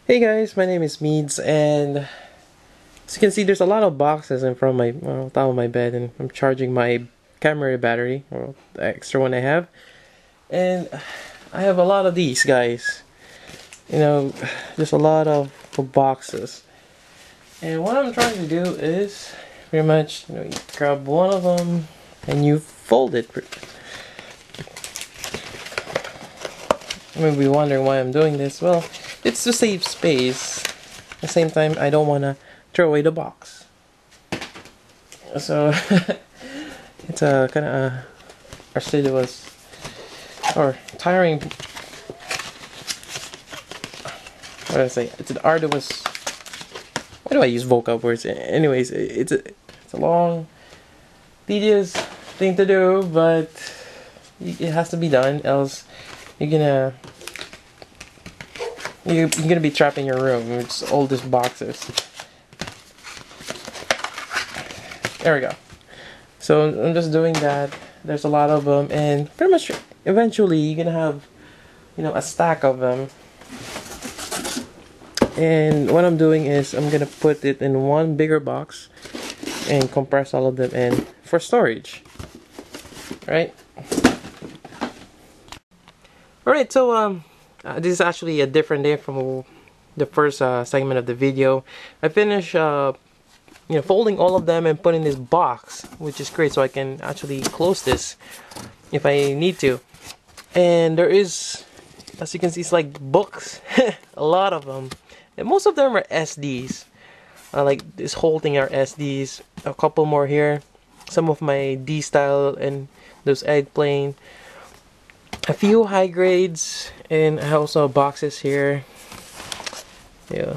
Hey guys, my name is Meads, and as you can see, there's a lot of boxes in front of my top of my bed, and I'm charging my camera battery, or the extra one I have, and I have a lot of these guys. You know, just a lot of boxes, and what I'm trying to do is pretty much, you grab one of them and you fold it. You may be wondering why I'm doing this. Well, it's to save space. At the same time, I don't want to throw away the box. So, it's a kind of arduous or tiring. What do I say? It's an arduous. Why do I use vocab words? Anyways, it's a long, tedious thing to do, but it has to be done. Else, you're gonna be trapped in your room with all these boxes. There we go. So I'm just doing that. There's a lot of them, and pretty much eventually you're gonna have, a stack of them. And what I'm doing is I'm gonna put it in one bigger box and compress all of them in for storage. Right? Alright, so this is actually a different day from the first segment of the video. I finished folding all of them and putting this box, which is great, so I can actually close this if I need to. And there is, as you can see, it's like books, a lot of them, and most of them are SDs. Like this whole thing are SDs. A couple more here, some of my D style and those eggplane. A few high grades, and I also have boxes here. Yeah,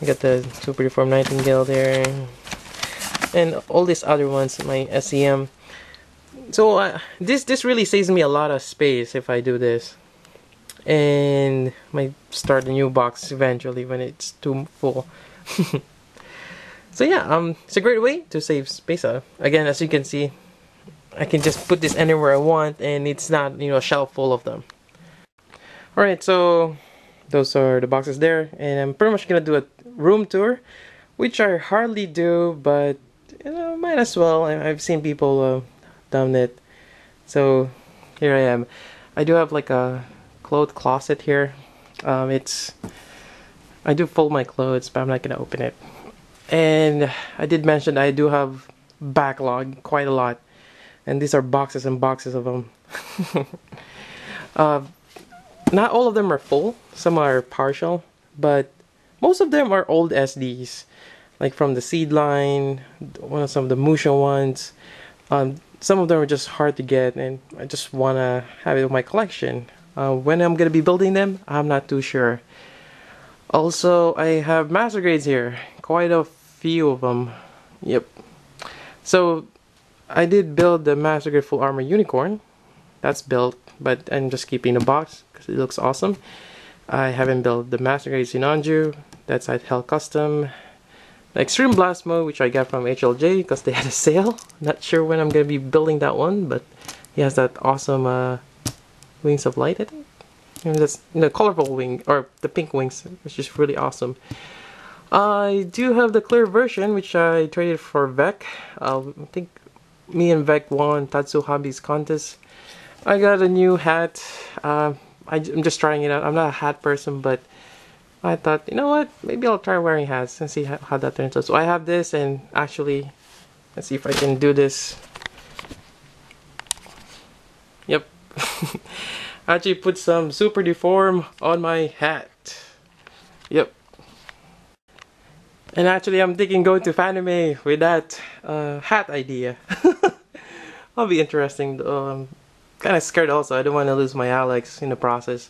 I got the Super Deformed Nightingale there, and all these other ones, my SEM. So this really saves me a lot of space if I do this, and might start a new box eventually when it's too full. So yeah, it's a great way to save space. Again, as you can see, I can just put this anywhere I want, and it's not, a shelf full of them. Alright, so those are the boxes there, and I'm pretty much gonna do a room tour, which I hardly do, but might as well. I've seen people done it, so here I am. I do have like a clothes closet here. I do fold my clothes, but I'm not gonna open it. And I did mention I do have backlog quite a lot. And these are boxes and boxes of them. Not all of them are full. Some are partial. But most of them are old SDs. Like from the seed line. Some of the Musha ones. Some of them are just hard to get. And I just want to have it in my collection. When I'm going to be building them, I'm not too sure. Also, I have master grades here. Quite a few of them. Yep. So I did build the Master Grade Full Armor Unicorn. That's built, but I'm just keeping the box because it looks awesome. I haven't built the Master Grade Sinanju. That's at Hell Custom. The Extreme Blast Mode, which I got from HLJ because they had a sale. Not sure when I'm going to be building that one, but he has that awesome Wings of Light, I think. And that's the colorful wing, or the pink wings, which is really awesome. I do have the clear version, which I traded for Vec. I think me and Vec won Tatsu Hobbies contest. I got a new hat. I'm just trying it out. I'm not a hat person, but I thought, you know what? Maybe I'll try wearing hats and see how that turns out. So I have this, and actually, let's see if I can do this. Yep. I actually put some Super Deform on my hat. Yep. And actually, I'm thinking going to Fanime with that hat idea. That'll be interesting. I'm kind of scared also. I don't want to lose my Alex in the process.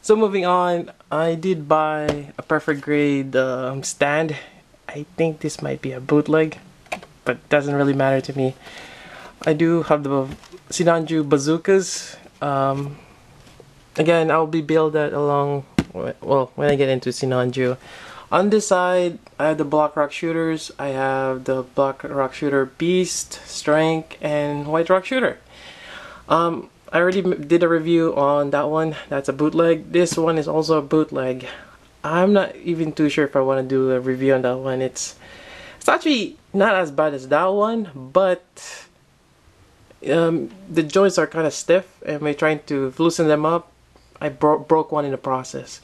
So moving on, I did buy a perfect grade stand. I think this might be a bootleg, but doesn't really matter to me. I do have the Sinanju bazookas. Again, I'll be build that along, well, when I get into Sinanju. On this side, I have the Black Rock Shooters. I have the Black Rock Shooter Beast, Strength, and White Rock Shooter. I already did a review on that one. That's a bootleg. This one is also a bootleg. I'm not even too sure if I want to do a review on that one. It's actually not as bad as that one, but the joints are kind of stiff, and we're trying to loosen them up. I broke one in the process,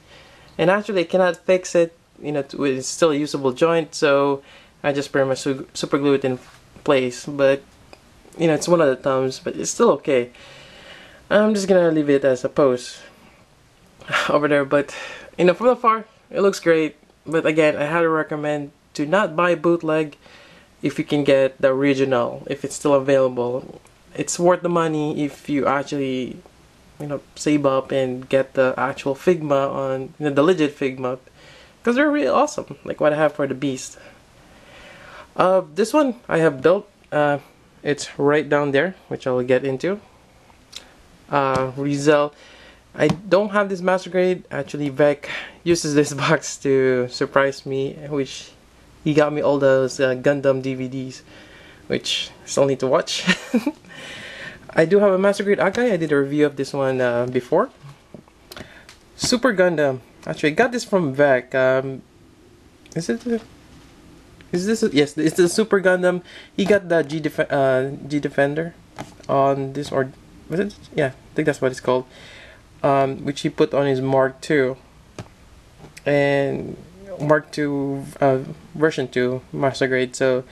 and actually I cannot fix it. You know, it's still a usable joint, so I just pretty much super glue it in place. But you know, it's one of the thumbs, but it's still okay. I'm just gonna leave it as a pose over there. But you know, from afar, it looks great. But again, I highly recommend to not buy bootleg if you can get the original, if it's still available. It's worth the money if you actually, you know, save up and get the actual Figma on, you know, the legit Figma, because they're really awesome, like what I have for the Beast. This one I have built. It's right down there, which I will get into. Rizal. I don't have this master grade. Actually, Vec uses this box to surprise me, which he got me all those Gundam DVDs, which I still need to watch. I do have a master grade Akai. I did a review of this one before. Super Gundam. Actually, I got this from Vec. Is this? Yes, it's the Super Gundam. He got the G Defender on this, or was it? Yeah, I think that's what it's called. Which he put on his Mark II and Mark II version 2 master grade. So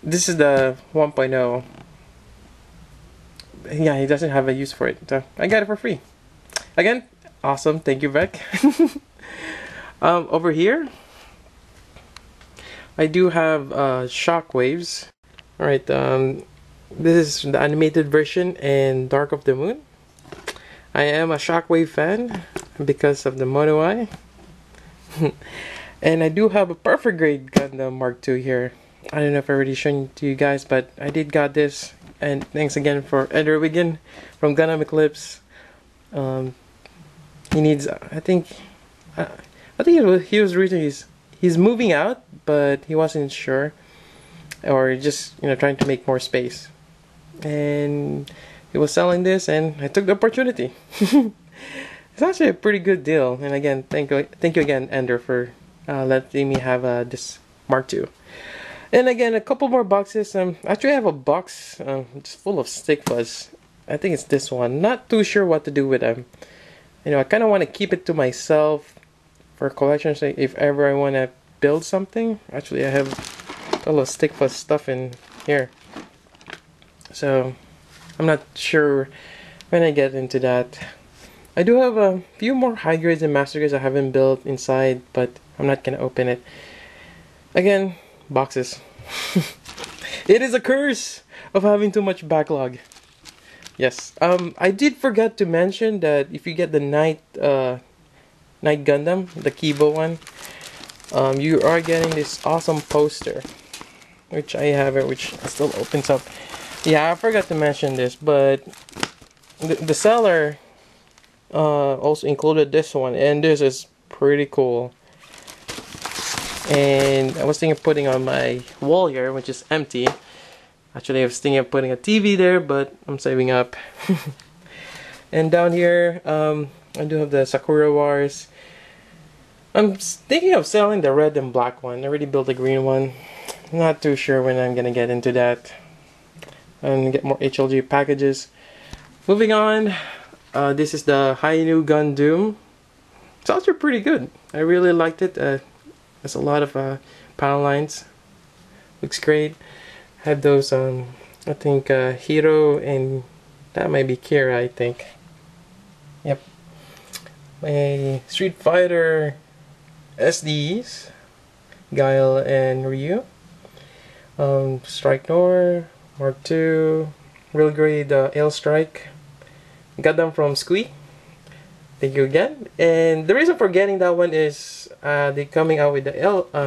this is the 1.0. Yeah, he doesn't have a use for it, so I got it for free. Again, awesome. Thank you, Vec. Over here, I do have Shockwaves. Alright, this is the animated version and Dark of the Moon. I am a Shockwave fan because of the Mono Eye. And I do have a perfect grade Gundam Mark II here. I don't know if I already shown it to you guys, but I did got this. And thanks again for Eder Wiggin from Gundam Eclipse. He needs, I think he was reading he's moving out, but he wasn't sure, or just, you know, trying to make more space. And he was selling this, and I took the opportunity. It's actually a pretty good deal. And again, thank you again, Ender, for letting me have this Mark II. And again, a couple more boxes. Actually, I have a box just full of stick fuzz. I think it's this one. Not too sure what to do with them. You know, I kind of want to keep it to myself for collection sake. If ever I want to build something. Actually, I have a lot of stick fuzz stuff in here. So I'm not sure when I get into that. I do have a few more high grades and master grades I haven't built inside, but I'm not gonna open it. Again, boxes. It is a curse of having too much backlog. Yes. I did forget to mention that if you get the Night Gundam, the Kibo one, you are getting this awesome poster, which I have it, which still opens up. Yeah, I forgot to mention this, but the seller also included this one, and this is pretty cool. And I was thinking of putting on my wall here, which is empty. Actually, I was thinking of putting a TV there, but I'm saving up. And down here, I do have the Sakura Wars. I'm thinking of selling the red and black one. I already built the green one. Not too sure when I'm gonna get into that and get more HLG packages. Moving on, this is the Hainu Gundam. It's also pretty good. I really liked it. There's a lot of panel lines. Looks great. Have those I think Hiro and that might be Kira, I think. Yep. A Street Fighter SDs, Guile and Ryu. Strike Nor, Mark II, real grade Ale Strike. Got them from Squee. Thank you again. And the reason for getting that one is they coming out with the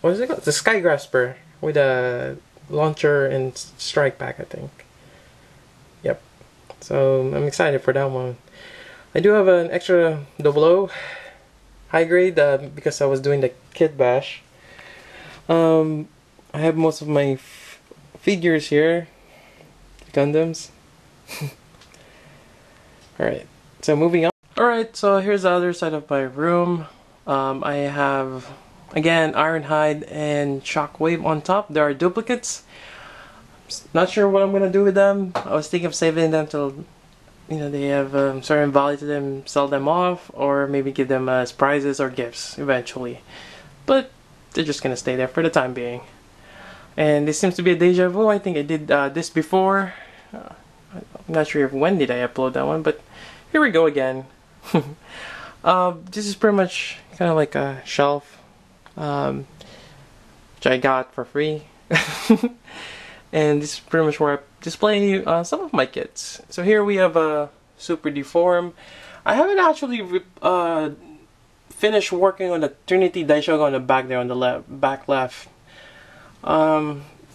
what is it called? The Sky Grasper with a launcher and strike pack, I think. Yep. So I'm excited for that one. I do have an extra 00 high grade because I was doing the kit bash. I have most of my figures here, Gundams. Alright, so moving on. Alright, so here's the other side of my room. I have, again, Ironhide and Shockwave on top. There are duplicates. Not sure what I'm gonna do with them. I was thinking of saving them till, you know, they have certain value to them, sell them off, or maybe give them as prizes or gifts eventually. But they're just gonna stay there for the time being. And this seems to be a deja vu. I think I did this before. I'm not sure if when did I upload that one, but here we go again. This is pretty much kind of like a shelf, which I got for free. And this is pretty much where I display some of my kits. So here we have a Super Deform. I haven't actually finished working on the Trinity Daishogun on the back there on the back left.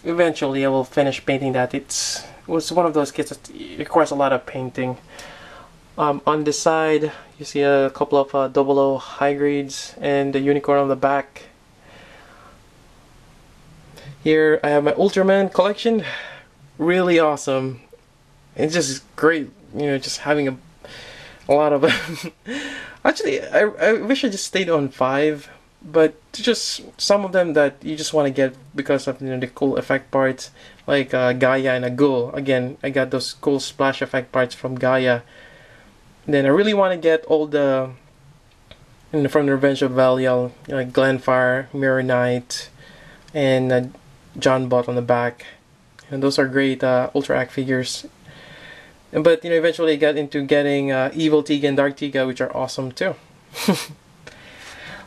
Eventually I will finish painting that. It was one of those kits that requires a lot of painting. On the side you see a couple of 00 high grades and the unicorn on the back. Here I have my Ultraman collection. Really awesome. It's just great, you know, just having a lot of them. Actually, I wish I just stayed on 5, but just some of them that you just want to get because of, you know, the cool effect parts, like Gaia and a Ghoul. Again, I got those cool splash effect parts from Gaia. Then I really want to get all the, you know, from the Revenge of Valiel, you know, like Glenfire, Mirror Knight, and John Bot on the back. And those are great Ultra Act figures. But, you know, eventually I got into getting Evil Tiga and Dark Tiga, which are awesome too.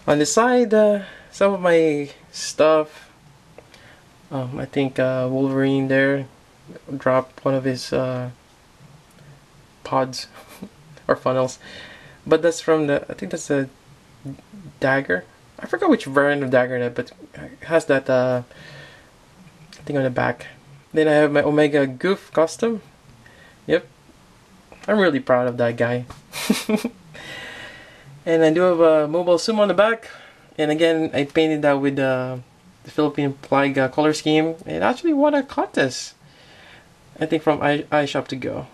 On the side, some of my stuff. I think Wolverine there dropped one of his pods or funnels, but that's from the, I think that's a dagger. I forgot which variant of dagger that, but it has that thing on the back. Then I have my Omega Goof custom. Yep, I'm really proud of that guy. And I do have a Mobile Sumo on the back, and again I painted that with the Philippine Flag color scheme. It actually won a contest, I think, from iShop to Go,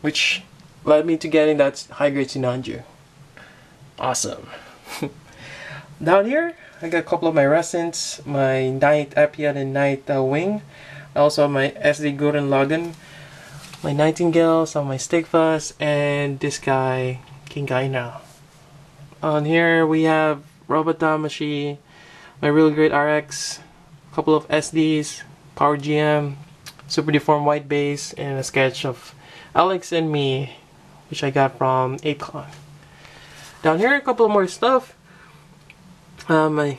which led me to getting that high grade Sinanju. Awesome. Down here I got a couple of my resins, my Night Epiad and Night Wing. I also have my SD Gurren Lagann, my Nightingale, some of my Stigfast, and this guy, King Gaina. On here we have Robot Damashi, my Real Great RX, a couple of SDs, Power GM, Super Deform White Base, and a sketch of Alex and me, which I got from ApeCon. Down here, a couple of more stuff. My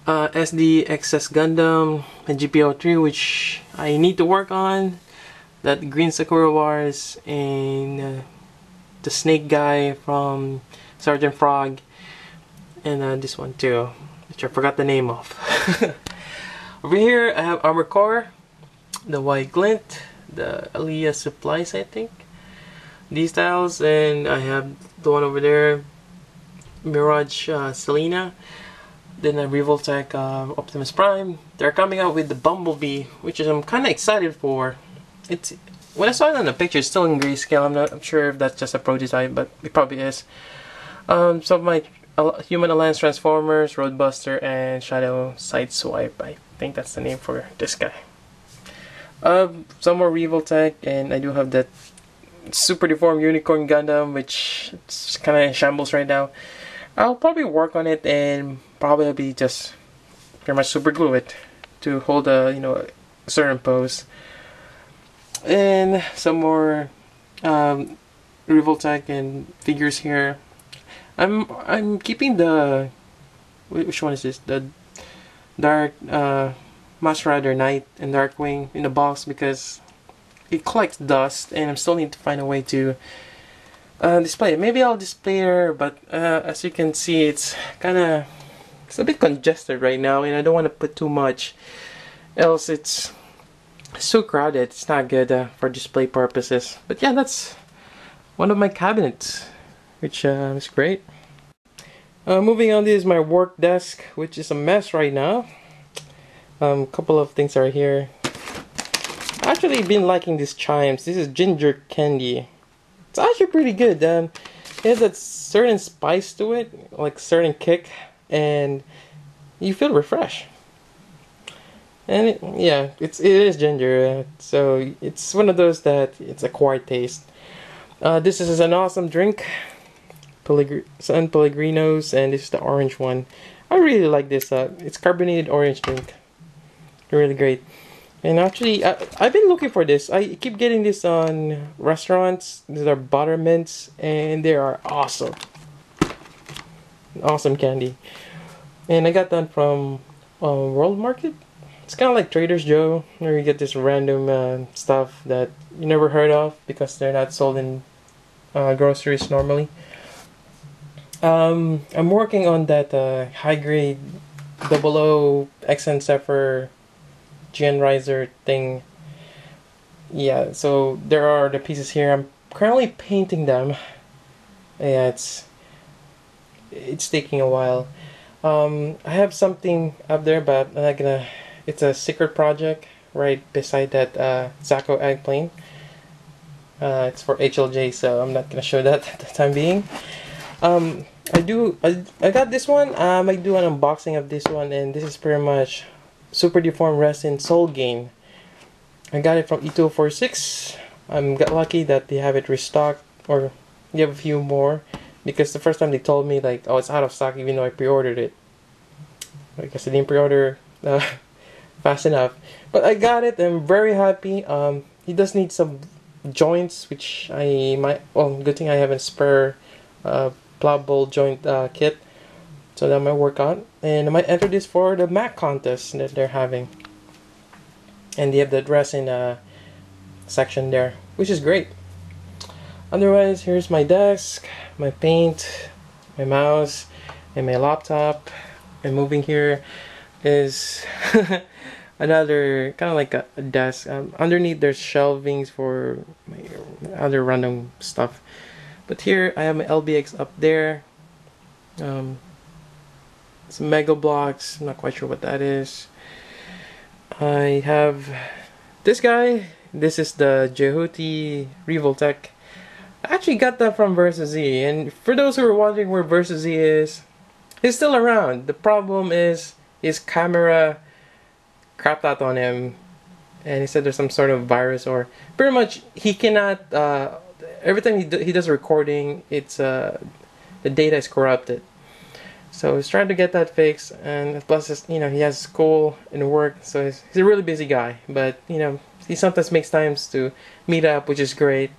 SD XS Gundam and GPO3, which I need to work on. That Green Sakura Wars and the Snake guy from Sergeant Frog, and this one too, which I forgot the name of. Over here I have Armor Core, the White Glint, the Aliyah Supplies, I think, these styles, and I have the one over there, Mirage Selena. Then a Revoltech Optimus Prime. They're coming out with the Bumblebee, which I'm kind of excited for. It's, when I saw it on the picture, it's still in grayscale. I'm sure if that's just a prototype, but it probably is. Some of my Human Alliance Transformers, Roadbuster, and Shadow Sideswipe. I think that's the name for this guy. Some more Revoltech, and I do have that Super Deformed Unicorn Gundam, which is kind of in shambles right now. I'll probably work on it and probably just pretty much super glue it to hold a, you know, a certain pose. And some more Revoltech and figures here. I'm keeping the, which one is this? The Dark Master Rider Knight and Darkwing in the box because it collects dust, and I still need to find a way to display it. Maybe I'll display it, but as you can see, it's a bit congested right now, and I don't want to put too much, else it's so crowded. It's not good for display purposes. But yeah, that's one of my cabinets, which is great. Moving on, this is my work desk, which is a mess right now. A couple of things are here. Actually been liking these chimes. This is ginger candy. It's actually pretty good. It has a certain spice to it, like certain kick, and you feel refreshed. And yeah, it is ginger, so it's one of those that it's acquired taste. This is an awesome drink, San Pellegrinos, and this is the orange one. I really like this. It's carbonated orange drink, really great. And actually, I've been looking for this. I keep getting this on restaurants. These are buttermints, and they are awesome. Awesome candy. And I got that from World Market. It's kind of like Trader's Joe, where you get this random stuff that you never heard of because they're not sold in groceries normally. I'm working on that high grade 00 XN Zephyr Gen Riser thing. Yeah, so there are the pieces here. I'm currently painting them. Yeah, it's taking a while. I have something up there, but I'm not gonna. It's a secret project right beside that Zaco eggplane. It's for HLJ, so I'm not gonna show that at the time being. I got this one. I might do an unboxing of this one, and this is pretty much Super Deformed Resin Soul Gain. I got it from E246. Got lucky that they have it restocked, or you have a few more, because the first time they told me like, oh, it's out of stock, even though I pre-ordered it. I guess I didn't pre-order fast enough, but I got it. I'm very happy. He does need some joints, which I might. Well, good thing I have a spare plow bowl joint kit, so that might work out. And I might enter this for the Mac contest that they're having. And they have the resin section there, which is great. Otherwise, here's my desk, my paint, my mouse, and my laptop. And moving here is another kind of like a desk. Underneath there's shelvings for my other random stuff. But here I have my LBX up there. Some Mega Blocks. I'm not quite sure what that is. I have this guy. This is the Jehuti Revoltech. I actually got that from Versus Z. And for those who are wondering where Versus Z is, he's still around. The problem is his camera crapped out on him, and he said there's some sort of virus, or pretty much he cannot. Every time he does a recording, it's the data is corrupted. So he's trying to get that fixed, and plus, you know, he has school and work, so he's a really busy guy. But you know, he sometimes makes times to meet up, which is great.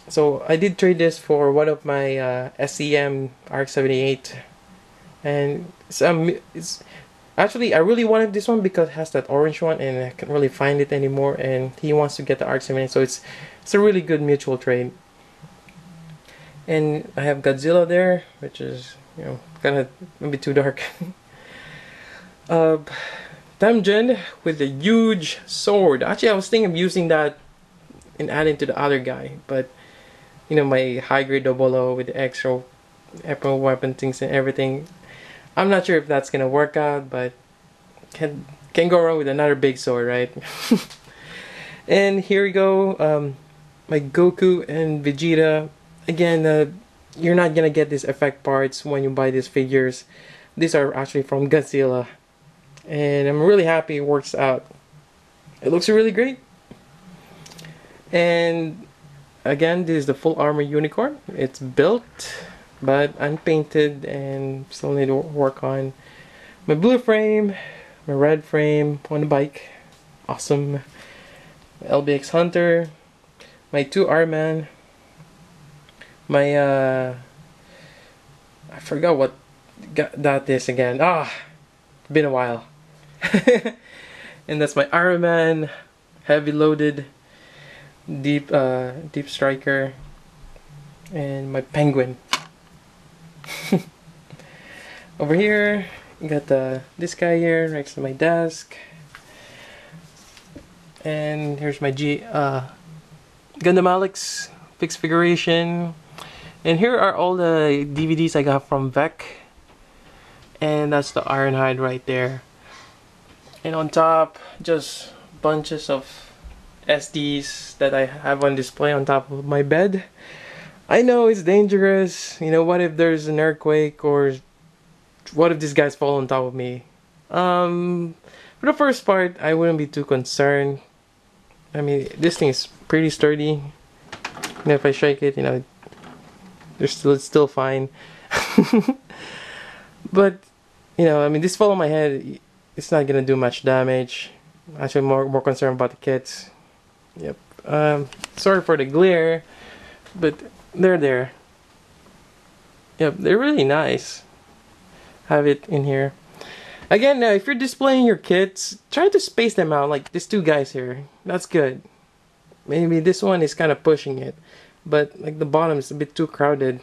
So I did trade this for one of my SEM RX-78, and it's actually I really wanted this one because it has that orange one, and I can't really find it anymore. And he wants to get the RX-78, so it's a really good mutual trade. And I have Godzilla there, which is, you know, kind of maybe too dark. Temujin with a huge sword. Actually, I was thinking of using that and adding to the other guy, but you know, my high grade 00 with the extra weapon things and everything. I'm not sure if that's gonna work out, but can go wrong with another big sword, right? And here we go. My Goku and Vegeta. Again, you're not gonna get these effect parts when you buy these figures. These are actually from Godzilla, and I'm really happy it works out. It looks really great. And again, this is the full armor unicorn. It's built, but unpainted, and still need to work on my blue frame, my red frame on the bike. Awesome. My LBX Hunter, my 2 R-Man, my I forgot what that is again. Been a while. And that's my Iron Man, heavy loaded, deep striker, and my penguin. Over here, you got this guy here next to my desk, and here's my Gundam Alex fixed figuration. And here are all the DVDs I got from Vec. And that's the Ironhide right there. And on top, just bunches of SDs that I have on display on top of my bed. I know it's dangerous. You know, what if there's an earthquake, or what if these guys fall on top of me? For the first part, I wouldn't be too concerned. I mean, this thing is pretty sturdy. You know, if I shake it, you know, it's still fine. But you know, I mean, this fall on my head, it's not gonna do much damage. Actually, more concerned about the kids. Yep. Sorry for the glare, but they're there. Yep, they're really nice. Have it in here. Again, if you're displaying your kits, try to space them out, like these two guys here. That's good. Maybe this one is kind of pushing it, but like the bottom is a bit too crowded.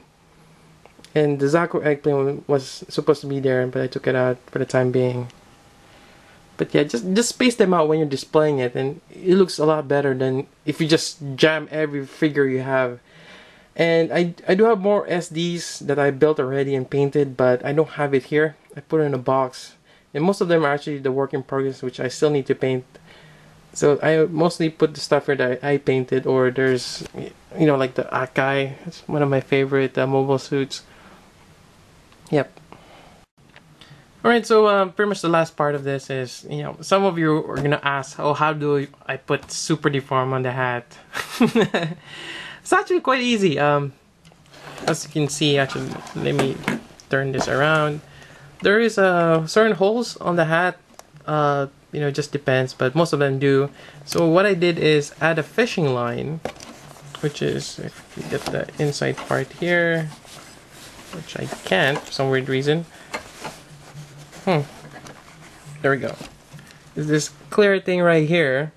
And the Zaku eggplant was supposed to be there, but I took it out for the time being. But yeah, just space them out when you're displaying it, and it looks a lot better than if you just jam every figure you have. And I do have more SDs that I built already and painted, but I don't have it here. I put it in a box, and most of them are actually the work in progress, which I still need to paint. So I mostly put the stuff here that I painted, or there's, you know, like the Akai. It's one of my favorite mobile suits. Yep. Alright, so pretty much the last part of this is, you know, some of you are gonna ask, oh, how do I put super deform on the hat? It's actually quite easy. As you can see, actually, let me turn this around. There is certain holes on the hat. You know, it just depends, but most of them do. So what I did is add a fishing line, which is, if you get the inside part here, which I can't for some weird reason. There we go. There's this clear thing right here.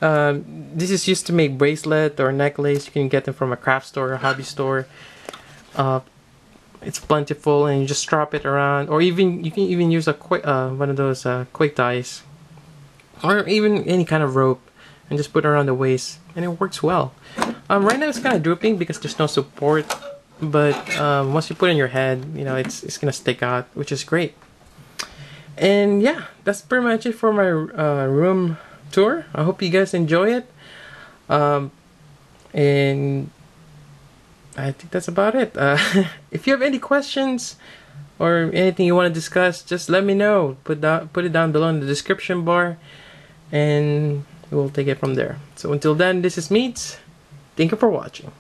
This is used to make bracelet or necklace. You can get them from a craft store or hobby store. It's plentiful, and you just strap it around, or even you can even use a quick one of those quick ties, or even any kind of rope, and just put it around the waist, and it works well. Right now it's kind of drooping because there's no support, but once you put it in your head, you know, it's gonna stick out, which is great. And yeah, that's pretty much it for my room tour. I hope you guys enjoy it. And I think that's about it. If you have any questions or anything you want to discuss, just let me know. Put it down below in the description bar, and we'll take it from there. So until then, this is Meads. Thank you for watching.